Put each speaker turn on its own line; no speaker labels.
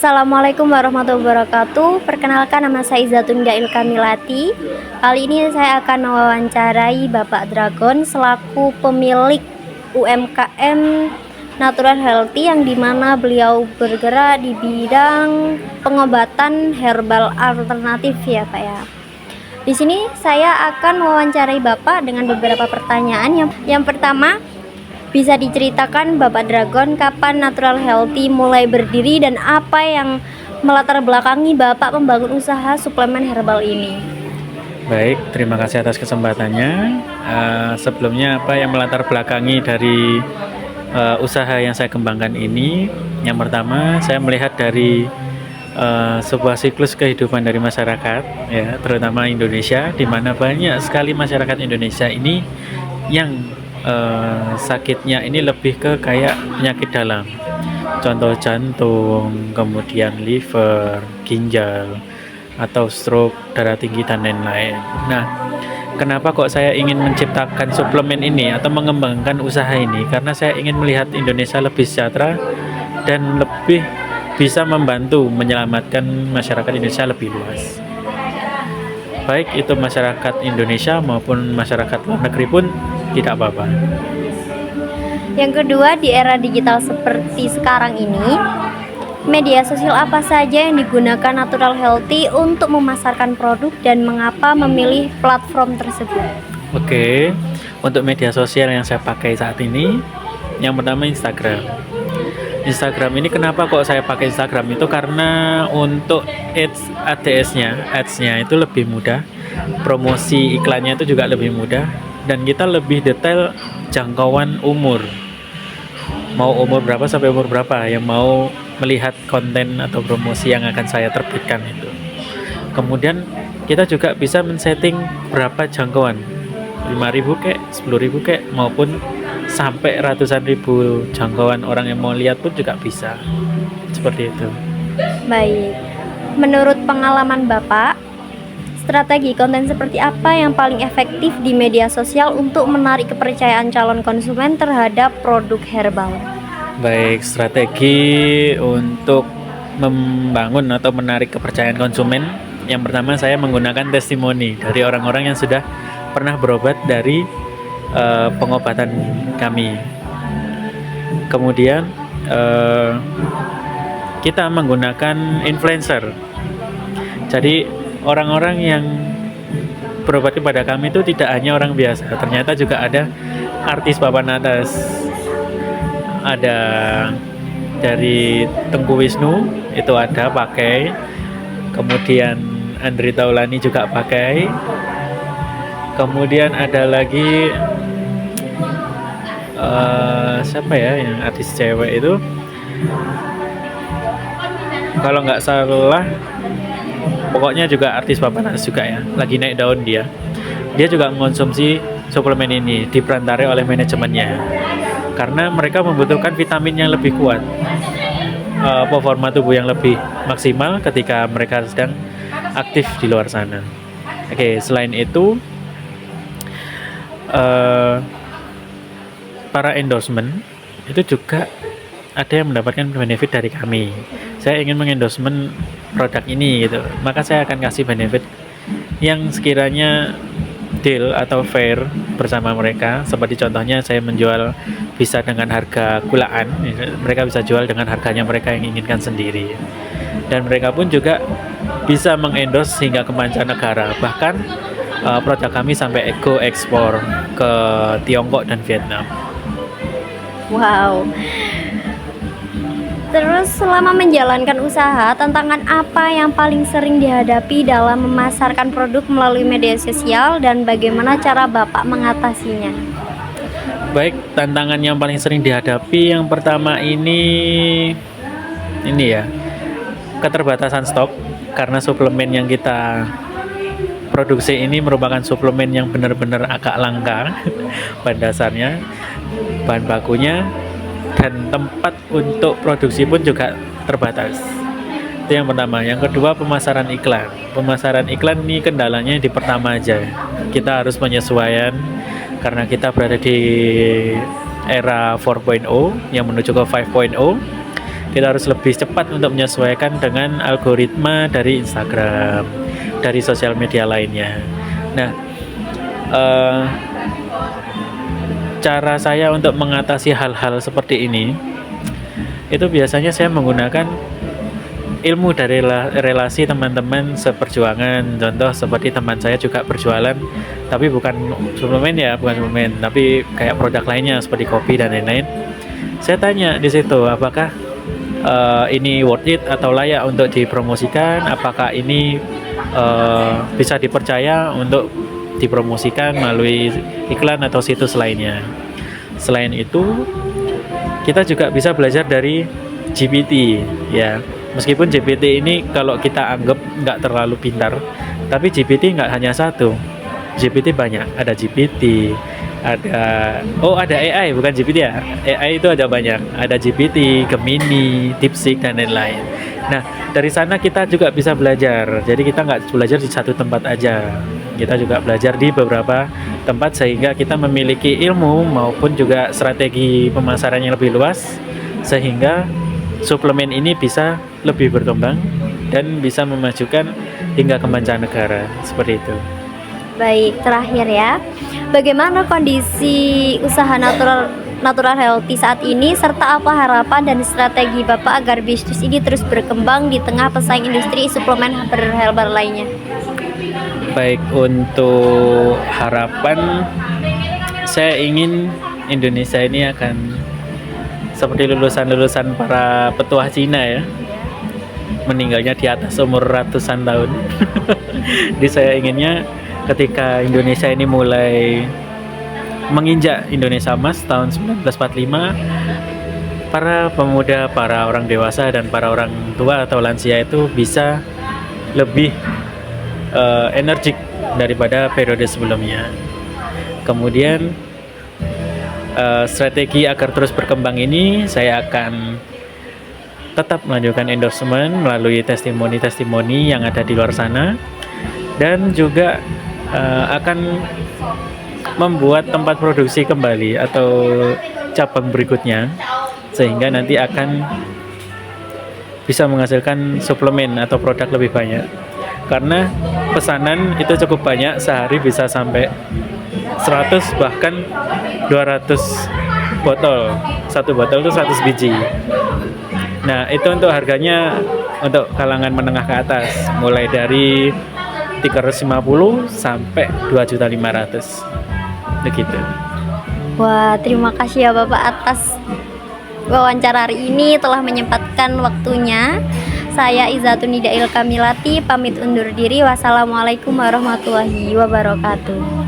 Assalamualaikum warahmatullahi wabarakatuh. Perkenalkan, nama saya Izatun Gail Kamilati. Kali ini saya akan mewawancarai Bapak Dragon selaku pemilik UMKM Natural Healthy, yang dimana beliau bergerak di bidang pengobatan herbal alternatif ya Pak ya. Di sini saya akan mewawancarai Bapak dengan beberapa pertanyaan. Yang pertama, bisa diceritakan Bapak Dragon kapan Natural Healthy mulai berdiri dan apa yang melatar belakangi Bapak membangun usaha suplemen herbal ini?
Baik, terima kasih atas kesempatannya. Sebelumnya apa yang melatar belakangi dari usaha yang saya kembangkan ini? Yang pertama, saya melihat dari sebuah siklus kehidupan dari masyarakat, ya, terutama Indonesia, di mana banyak sekali masyarakat Indonesia ini yang sakitnya ini lebih ke kayak penyakit dalam, contoh jantung, kemudian liver, ginjal, atau stroke, darah tinggi, dan lain-lain. Nah, kenapa kok saya ingin menciptakan suplemen ini atau mengembangkan usaha ini? Karena saya ingin melihat Indonesia lebih sejahtera dan lebih bisa membantu menyelamatkan masyarakat Indonesia lebih luas. Baik itu masyarakat Indonesia maupun masyarakat luar negeri pun tidak apa-apa.
Yang kedua, di era digital seperti sekarang ini, media sosial apa saja yang digunakan Natural Healthy untuk memasarkan produk dan mengapa memilih platform tersebut?
Oke, untuk media sosial yang saya pakai saat ini, yang pertama Instagram. Instagram ini kenapa kok saya pakai Instagram itu karena untuk ads-nya itu lebih mudah, promosi iklannya itu juga lebih mudah, dan kita lebih detail jangkauan umur, mau umur berapa sampai umur berapa yang mau melihat konten atau promosi yang akan saya terbitkan itu. Kemudian kita juga bisa men-setting berapa jangkauan, 5.000 kek, 10.000 kek, maupun sampai ratusan ribu jangkauan orang yang mau lihat pun juga bisa. Seperti itu.
Baik, menurut pengalaman Bapak, strategi konten seperti apa yang paling efektif di media sosial untuk menarik kepercayaan calon konsumen terhadap produk herbal?
Baik, strategi untuk membangun atau menarik kepercayaan konsumen, yang pertama saya menggunakan testimoni dari orang-orang yang sudah pernah berobat dari pengobatan kami. Kemudian kita menggunakan influencer. Jadi orang-orang yang berobat kepada kami itu tidak hanya orang biasa, ternyata juga ada artis papan atas. Ada dari Tengku Wisnu itu ada pakai, kemudian Andri Taulani juga pakai, kemudian ada lagi siapa ya yang artis cewek itu, kalau nggak salah pokoknya juga artis papan atas juga ya, lagi naik daun dia juga mengonsumsi suplemen ini, diperantarai oleh manajemennya karena mereka membutuhkan vitamin yang lebih kuat, performa tubuh yang lebih maksimal ketika mereka sedang aktif di luar sana. Oke, selain itu para endorsement itu juga ada yang mendapatkan benefit dari kami. Saya ingin mengendorsement produk ini gitu, maka saya akan kasih benefit yang sekiranya deal atau fair bersama mereka. Seperti contohnya saya menjual bisa dengan harga kulaan, mereka bisa jual dengan harganya mereka yang inginkan sendiri, dan mereka pun juga bisa mengendorse hingga ke mancanegara. Bahkan produk kami sampai go ekspor ke Tiongkok dan Vietnam.
Wow. Terus selama menjalankan usaha, tantangan apa yang paling sering dihadapi dalam memasarkan produk melalui media sosial dan bagaimana cara Bapak mengatasinya?
Baik, tantangan yang paling sering dihadapi yang pertama ini ya, keterbatasan stok, karena suplemen yang kita produksi ini merupakan suplemen yang benar-benar agak langka pada dasarnya, bahan bakunya, dan tempat untuk produksi pun juga terbatas. Itu yang pertama. Yang kedua, pemasaran iklan. Pemasaran iklan ini kendalanya di pertama aja. Kita harus penyesuaian karena kita berada di era 4.0 yang menuju ke 5.0. kita harus lebih cepat untuk menyesuaikan dengan algoritma dari Instagram, dari sosial media lainnya. Nah, cara saya untuk mengatasi hal-hal seperti ini itu biasanya saya menggunakan ilmu dari relasi teman-teman seperjuangan. Contoh seperti teman saya juga berjualan, tapi bukan suplemen ya, bukan suplemen, tapi kayak produk lainnya seperti kopi dan lain-lain. Saya tanya di situ, apakah ini worth it atau layak untuk dipromosikan? Apakah ini bisa dipercaya untuk dipromosikan melalui iklan atau situs lainnya? Selain itu, kita juga bisa belajar dari GPT ya. Meskipun GPT ini kalau kita anggap nggak terlalu pintar, tapi GPT nggak hanya satu. GPT banyak, ada GPT, ada AI, bukan GPT ya. AI itu ada banyak, ada GPT, Gemini, DeepSeek dan lain-lain. Nah, dari sana kita juga bisa belajar. Jadi kita nggak belajar di satu tempat aja. Kita juga belajar di beberapa tempat sehingga kita memiliki ilmu maupun juga strategi pemasaran yang lebih luas, sehingga suplemen ini bisa lebih berkembang dan bisa memajukan hingga ke mancanegara seperti itu.
Baik, terakhir ya. Bagaimana kondisi usaha natural healthy saat ini, serta apa harapan dan strategi Bapak agar bisnis ini terus berkembang di tengah pesaing industri suplemen herbal lainnya?
Baik, untuk harapan, saya ingin Indonesia ini akan seperti lulusan-lulusan para petuah Cina ya, meninggalnya di atas umur ratusan tahun. Jadi saya inginnya ketika Indonesia ini mulai menginjak Indonesia Emas tahun 1945, para pemuda, para orang dewasa dan para orang tua atau lansia itu bisa lebih energik daripada periode sebelumnya. Kemudian strategi agar terus berkembang ini, saya akan tetap melanjutkan endorsement melalui testimoni-testimoni yang ada di luar sana, dan juga akan membuat tempat produksi kembali atau cabang berikutnya, sehingga nanti akan bisa menghasilkan suplemen atau produk lebih banyak. Karena pesanan itu cukup banyak, sehari bisa sampai 100 bahkan 200 botol. Satu botol itu 100 biji. Nah, itu untuk harganya untuk kalangan menengah ke atas, mulai dari 350 sampai 2.500.000. Begitu.
Wah, terima kasih ya Bapak atas wawancara hari ini, telah menyempatkan waktunya. Saya Izatun Nida Ilkamilati pamit undur diri. Wassalamualaikum warahmatullahi wabarakatuh.